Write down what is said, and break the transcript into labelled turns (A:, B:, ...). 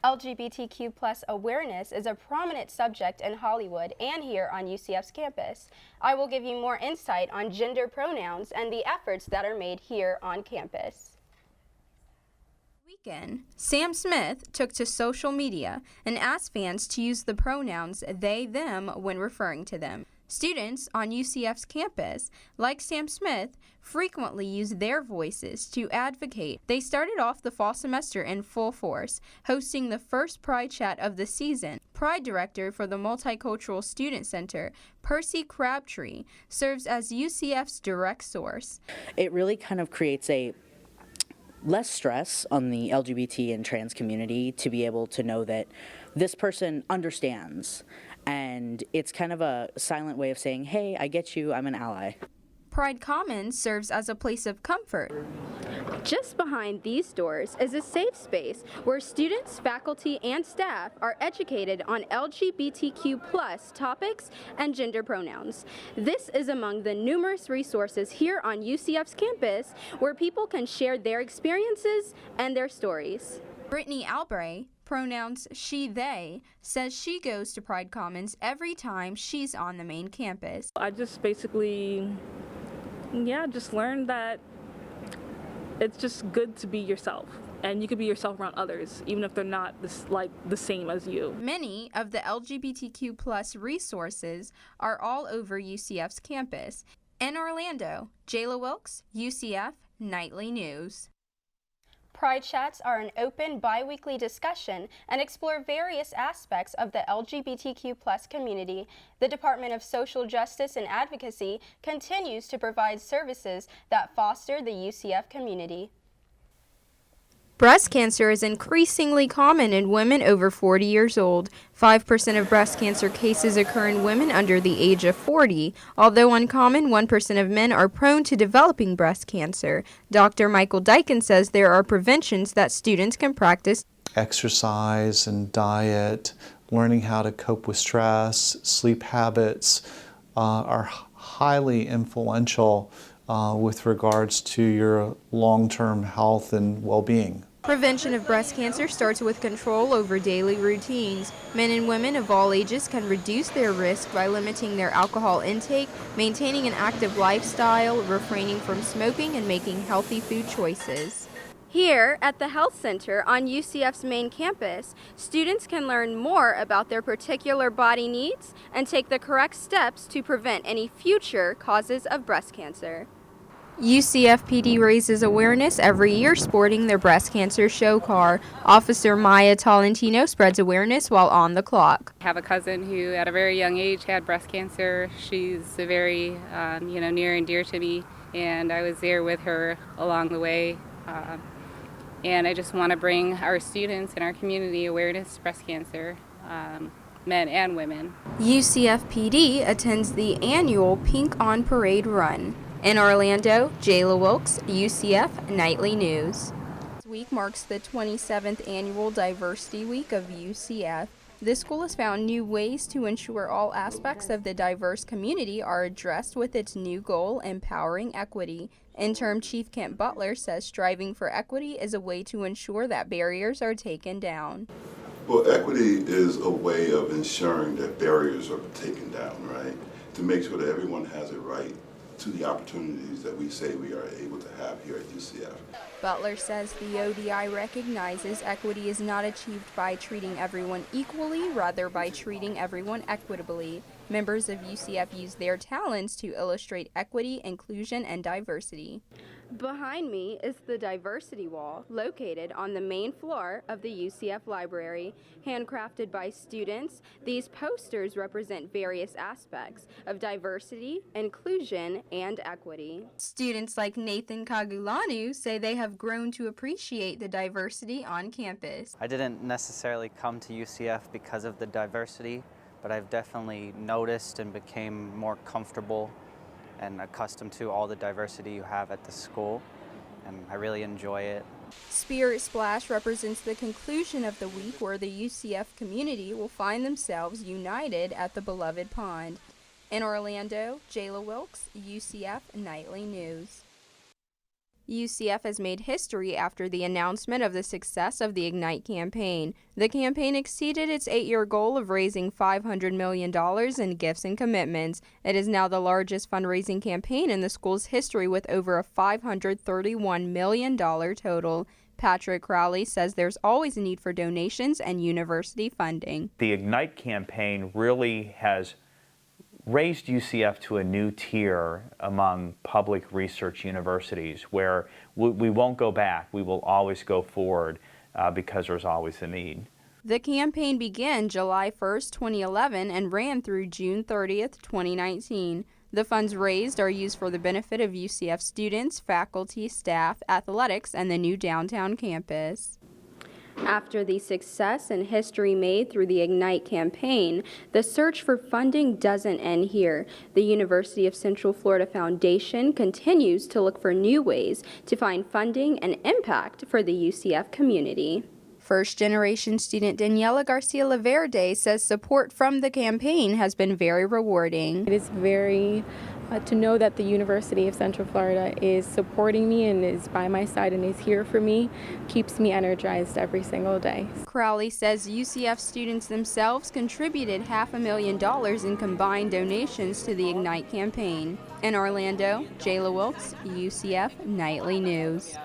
A: LGBTQ+ awareness is a prominent subject in Hollywood and here on UCF's campus. I will give you more insight on gender pronouns and the efforts that are made here on campus.
B: Weekend, Sam Smith took to social media and asked fans to use the pronouns they, them when referring to them. Students on UCF's campus, like Sam Smith, frequently use their voices to advocate. They started off the fall semester in full force, hosting the first Pride Chat of the season. Pride Director for the Multicultural Student Center, Percy Crabtree, serves as UCF's direct source.
C: It really kind of creates a less stress on the LGBT and trans community to be able to know that this person understands. And it's kind of a silent way of saying, hey, I get you, I'm an ally.
B: Pride Commons serves as a place of comfort.
A: Just behind these doors is a safe space where students, faculty, and staff are educated on LGBTQ+ topics and gender pronouns. This is among the numerous resources here on UCF's campus where people can share their experiences and their stories.
B: Brittany Albray, pronouns she, they, says she goes to Pride Commons every time she's on the main campus.
D: I just basically, just learned that it's just good to be yourself. And you can be yourself around others, even if they're not the same as you.
B: Many of the LGBTQ+ resources are all over UCF's campus. In Orlando, Jayla Wilkes, UCF Nightly News.
A: Pride Chats are an open, bi-weekly discussion and explore various aspects of the LGBTQ+ community. The Department of Social Justice and Advocacy continues to provide services that foster the UCF community.
B: Breast cancer is increasingly common in women over 40 years old. 5% of breast cancer cases occur in women under the age of 40. Although uncommon, 1% of men are prone to developing breast cancer. Dr. Michael Dyken says there are preventions that students can practice.
E: Exercise and diet, learning how to cope with stress, sleep habits are highly influential with regards to your long-term health and well-being.
B: Prevention of breast cancer starts with control over daily routines. Men and women of all ages can reduce their risk by limiting their alcohol intake, maintaining an active lifestyle, refraining from smoking, and making healthy food choices.
A: Here at the Health Center on UCF's main campus, students can learn more about their particular body needs and take the correct steps to prevent any future causes of breast cancer.
B: UCF PD raises awareness every year sporting their breast cancer show car. Officer Maya Tolentino spreads awareness while on the clock.
F: I have a cousin who at a very young age had breast cancer. She's very near and dear to me, and I was there with her along the way. And I just want to bring our students and our community awareness to breast cancer, men and women.
B: UCF PD attends the annual Pink on Parade Run. In Orlando, Jayla Wilkes, UCF Nightly News. This week marks the 27th annual Diversity Week of UCF. This school has found new ways to ensure all aspects of the diverse community are addressed with its new goal, empowering equity. Interim Chief Kent Butler says striving for equity is a way to ensure that barriers are taken down.
G: Well, equity is a way of ensuring that barriers are taken down, right? To make sure that everyone has a right to the opportunities that we say we are able to have here at UCF.
B: Butler says the ODI recognizes equity is not achieved by treating everyone equally, rather by treating everyone equitably. Members of UCF use their talents to illustrate equity, inclusion, and diversity.
A: Behind me is the diversity wall located on the main floor of the UCF library. Handcrafted by students, these posters represent various aspects of diversity, inclusion, and equity.
B: Students like Nathan Kagulanu say they have grown to appreciate the diversity on campus.
H: I didn't necessarily come to UCF because of the diversity, but I've definitely noticed and became more comfortable and accustomed to all the diversity you have at the school, and I really enjoy it.
B: Spirit Splash represents the conclusion of the week where the UCF community will find themselves united at the beloved pond. In Orlando, Jayla Wilkes, UCF Nightly News. UCF has made history after the announcement of the success of the Ignite campaign. The campaign exceeded its 8-year goal of raising $500 million in gifts and commitments. It is now the largest fundraising campaign in the school's history with over a $531 million total. Patrick Crowley says there's always a need for donations and university funding.
I: The Ignite campaign really has raised UCF to a new tier among public research universities where we won't go back. We will always go forward because there's always a need.
B: The campaign began July 1st, 2011 and ran through June 30th, 2019. The funds raised are used for the benefit of UCF students, faculty, staff, athletics, and the new downtown campus.
A: After the success and history made through the Ignite campaign, the search for funding doesn't end here. The University of Central Florida Foundation continues to look for new ways to find funding and impact for the UCF community.
B: First-generation student Daniela Garcia Laverde says support from the campaign has been very rewarding.
J: It is very to know that the University of Central Florida is supporting me and is by my side and is here for me keeps me energized every single day.
B: Crowley says UCF students themselves contributed $500,000 in combined donations to the Ignite campaign. In Orlando, Jayla Wilkes, UCF Nightly News.